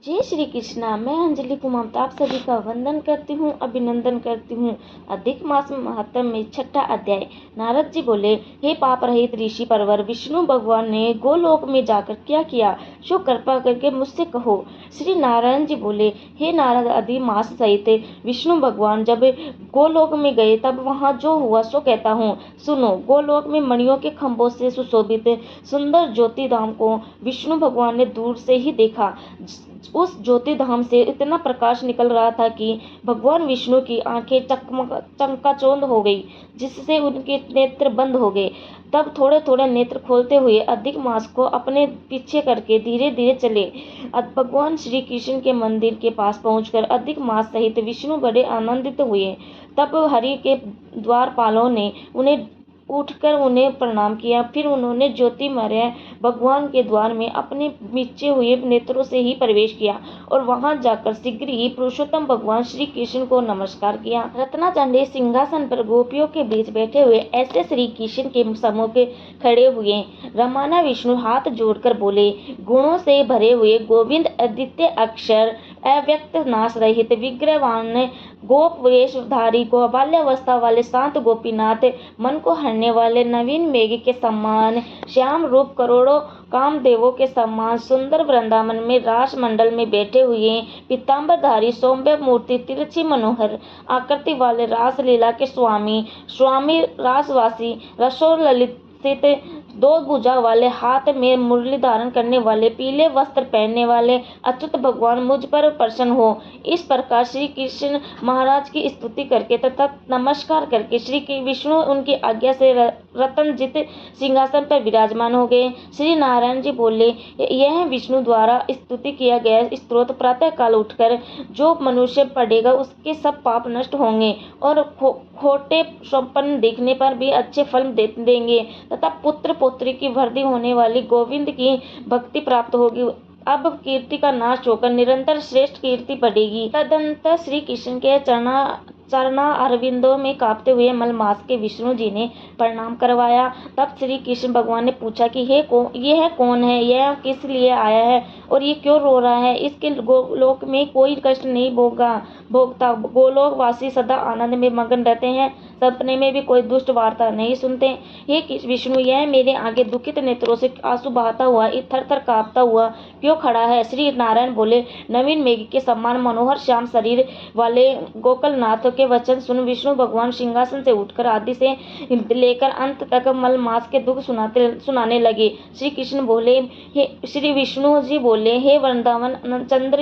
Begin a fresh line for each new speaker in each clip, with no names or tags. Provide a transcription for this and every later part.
जय श्री कृष्णा। मैं अंजलि कुमावत आप सभी का वंदन करती हूँ, अभिनंदन करती हूँ। अधिक मास महात्म्य में छठा अध्याय। नारद जी बोले, हे पाप रहित ऋषि परवर, विष्णु भगवान ने गोलोक में जाकर क्या किया, सो कृपा करके मुझसे कहो। श्री नारायण जी बोले, हे नारद, अधिक मास सहित विष्णु भगवान जब गोलोक में गए तब वहाँ जो हुआ सो कहता हूँ, सुनो। गोलोक में मणियों के खंभों से सुशोभित सुंदर ज्योति धाम को विष्णु भगवान ने दूर से ही देखा। उस ज्योति धाम से इतना प्रकाश निकल रहा था कि भगवान विष्णु की आंखें चकाचौंध हो गई, जिससे उनके नेत्र बंद हो गए। तब थोड़े थोड़े नेत्र खोलते हुए अधिक मास को अपने पीछे करके धीरे धीरे चले। भगवान श्री कृष्ण के मंदिर के पास पहुंचकर अधिक मास सहित विष्णु बड़े आनंदित हुए। तब हरि के द्वारपालों ने उन्हें उठकर उन्हें प्रणाम किया। फिर उन्होंने ज्योतिमय भगवान के द्वार में अपने मिचे हुए नेत्रों से ही प्रवेश किया और वहां जाकर शीघ्र ही पुरुषोत्तम भगवान श्री कृष्ण को नमस्कार किया। रत्नाचंडी सिंहासन पर गोपियों के बीच बैठे हुए ऐसे श्री कृष्ण के सम्मुख खड़े हुए। रमाना विष्णु हाथ जोड़कर बोले, गुणों से भरे हुए गोविंद, अद्वितीय अक्षर, अव्यक्त नाश रहित विग्रहवान गोप वेशधारी को बाल्यावस्था वाले शांत गोपीनाथ, मन को हरने वाले नवीन मेघ के समान श्याम रूप, करोड़ों कामदेवों के समान सुंदर वृंदावन में रास मंडल में बैठे हुए पीताम्बरधारी सौम्य मूर्ति, तिरछी मनोहर आकृति वाले रास लीला के स्वामी स्वामी रासवासी, रसोर ललित दो भुजा वाले, हाथ में मुरली धारण करने वाले, पीले वस्त्र पहनने वाले अच्युत भगवान मुझ पर प्रसन्न हो। इस प्रकार श्री कृष्ण महाराज की स्तुति करके तथा नमस्कार करके श्री विष्णु उनकी आज्ञा से रत्नजित सिंहासन पर विराजमान हो गए। श्री नारायण जी बोले, यह विष्णु द्वारा स्तुति किया गया स्तोत्र प्रातः काल उठकर जो मनुष्य पढ़ेगा उसके सब पाप नष्ट होंगे और खोटे स्वप्न देखने पर भी अच्छे फल देंगे तथा पुत्र पुत्री की वृद्धि होने वाली गोविंद की भक्ति प्राप्त होगी। अब कीर्ति का नाश होकर निरंतर श्रेष्ठ कीर्ति बढ़ेगी। तदंतर श्री कृष्ण के चरणा अरविंदों में कांपते हुए मलमास के विष्णु जी ने प्रणाम करवाया। तब श्री कृष्ण भगवान ने पूछा कि यह कौन है, यह किस लिए आया है और ये क्यों रो रहा है। इसके गोलोक में कोई कष्ट नहीं भोगता। गोलोक वासी सदा आनंद में मगन रहते हैं, सपने में भी कोई दुष्ट वार्ता नहीं सुनते। हे विष्णु, यह मेरे आगे दुखित नेत्रों से आंसू बहाता हुआ, थर थर कांपता हुआ क्यों खड़ा है। श्री नारायण बोले, नवीन मेघ के समान मनोहर श्याम शरीर वाले गोकलनाथ के वचन सुन विष्णु भगवान सिंहासन से उठकर आदि से लेकर अंत तक मलमास के दुख सुनाने लगे। श्री कृष्ण बोले, श्री विष्णु जी बोले, हे वृंदावन चंद्र,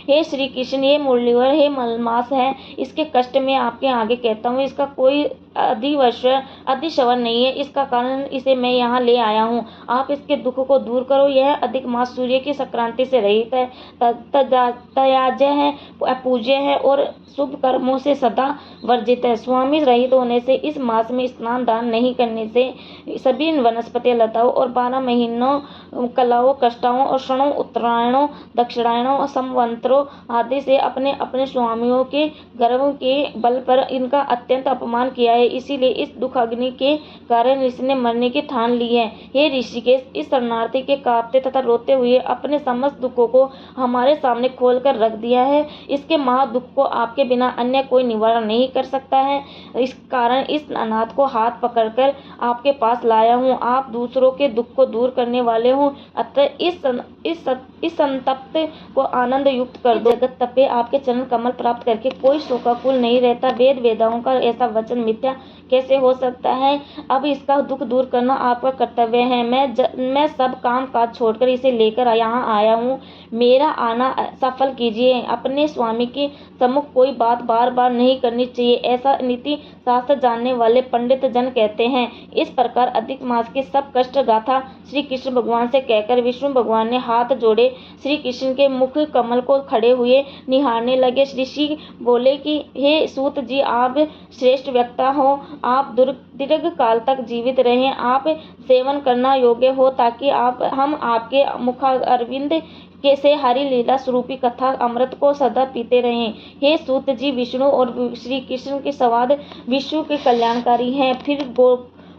हे श्री कृष्ण, ये मुरलीधर, हे मलमास है, इसके कष्ट में आपके आगे कहता हूँ। इसका कोई अधिश्रवण नहीं है, इसका कारण इसे मैं यहाँ ले आया हूँ। आप इसके दुख को दूर करो। यह अधिक मास सूर्य की संक्रांति से रहित है, तयाज्य है, अपूज्य है और शुभ कर्मों से सदा वर्जित है। स्वामी रहित होने से इस मास में स्नान दान नहीं करने से सभी वनस्पति लताओं और 12 महीनों कलाओं, कष्टाओं और क्षणों, उत्तरायणों, दक्षिणायणों, संवत्सरों आदि से अपने अपने स्वामियों के गर्व के बल पर इनका अत्यंत अपमान किया है। इसीलिए इस दुख अग्नि के कारण इसने मरने की ठान ली है। हे ऋषिकेश, इस शरणार्थी के कांपते तथा रोते हुए अपने समस्त दुखों को हमारे सामने खोल कर रख दिया है। इसके महादुख को आपके बिना अन्य कोई निवारण नहीं कर सकता है। इस कारण इस अनाथ को हाथ पकड़कर आपके पास लाया हूँ। आप दूसरों के दुख को दूर करने वाले हूँ, अतः इस संतप्त को आनंद युक्त कर दो। जगत तपे आपके चरण कमल प्राप्त करके कोई शोकाकुल नहीं रहता। वेद वेदाओं का ऐसा वचन मिथ्या कैसे हो सकता है। अब इसका दुख दूर करना आपका कर्तव्य है। मैं सब काम काज छोड़कर इसे लेकर यहाँ आया हूँ। मेरा आना सफल कीजिए। अपने स्वामी के सम्मुख कोई बात बार बार नहीं करनी चाहिए, ऐसा नीति शास्त्र जानने वाले पंडित जन कहते हैं। इस प्रकार अधिक मास की सब कष्ट गाथा श्री कृष्ण भगवान से कहकर विष्णु भगवान ने हाथ जोड़े श्री कृष्ण के मुख कमल को खड़े हुए निहारने लगे। ऋषि बोले कि हे सूत जी, आप श्रेष्ठ वक्ता हो, आप दीर्घ काल तक जीवित रहें, आप सेवन करना योग्य हो ताकि हम आपके मुखारविंद से हरि लीला स्वरूपी कथा अमृत को सदा पीते रहें। हे सूत जी, विष्णु और श्री कृष्ण के संवाद विश्व के कल्याणकारी हैं। फिर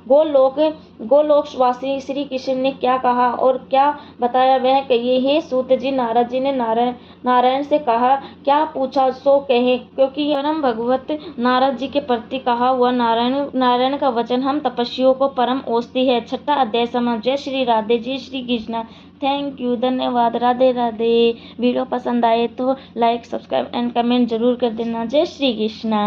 गोलोकवासी श्री कृष्ण ने क्या कहा और क्या बताया वह कहिए। हे सूत जी, नारद जी ने नारायण से कहा, क्या पूछा सो कहे, क्योंकि परम भगवत नारद जी के प्रति कहा हुआ नारायण का वचन हम तपस्वियों को परम औषधि है। 6वां अध्याय समाप्त। जय श्री राधे, जय श्री कृष्णा। थैंक यू, धन्यवाद, राधे राधे। वीडियो पसंद आए तो लाइक, सब्सक्राइब एंड कमेंट जरूर कर देना। जय श्री कृष्णा।